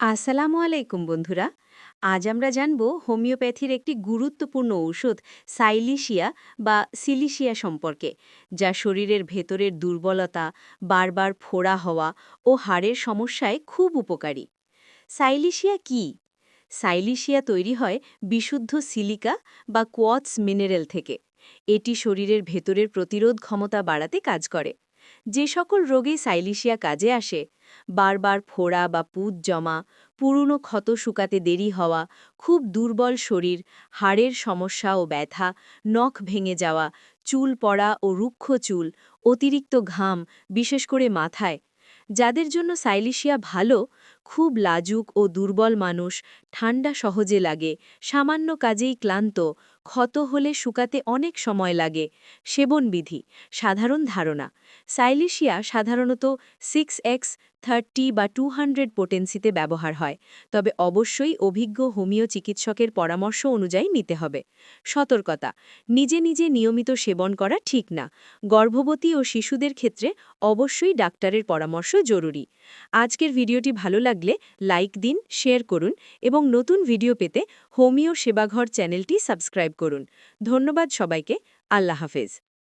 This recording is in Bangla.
আসসালামু আলাইকুম বন্ধুরা। আজ আমরা জানব হোমিওপ্যাথির একটি গুরুত্বপূর্ণ ঔষধ সাইলিশিয়া বা সিলিশিয়া সম্পর্কে, যা শরীরের ভেতরের দুর্বলতা, বারবার ফোড়া হওয়া ও হাড়ের সমস্যায় খুব উপকারী। সাইলিশিয়া কি? সাইলিশিয়া তৈরি হয় বিশুদ্ধ সিলিকা বা কোয়ার্টজ মিনারেল থেকে। এটি শরীরের ভেতরের প্রতিরোধ ক্ষমতা বাড়াতে কাজ করে। যে সকল রোগে সাইলিশিয়া কাজে আসে, বারবার ফোড়া বা পুঁজ জমা, পুরনো ক্ষত শুকাতে দেরি হওয়া, খুব দুর্বল শরীর, হাড়ের সমস্যা ও ব্যথা, নখ ভেঙে যাওয়া, চুল পড়া ও রুক্ষ চুল, অতিরিক্ত ঘাম, বিশেষ করে মাথায়, যাদের জন্য সাইলিশিয়া ভালো, খুব লাজুক ও দুর্বল মানুষ, ঠান্ডা সহজে লাগে, সামান্য কাজেই ক্লান্ত, ক্ষত হলে শুকাতে অনেক সময় লাগে। সেবনবিধি। সাধারণ ধারণা: সাইলিশিয়া সাধারণত 6x30 বা 200 পোটেন্সিতে ব্যবহার হয়, তবে অবশ্যই অভিজ্ঞ হোমিও চিকিৎসকের পরামর্শ অনুযায়ী নিতে হবে। সতর্কতা: নিজে নিজে নিয়মিত সেবন করা ঠিক না। গর্ভবতী ও শিশুদের ক্ষেত্রে অবশ্যই ডাক্তারের পরামর্শ জরুরি। আজকের ভিডিওটি ভালো লাগলে লাইক দিন, শেয়ার করুন এবং নতুন ভিডিও পেতে হোমিও সেবাঘর চ্যানেলটি সাবস্ক্রাইব করুন। ধন্যবাদ সবাইকে। আল্লাহ হাফেজ।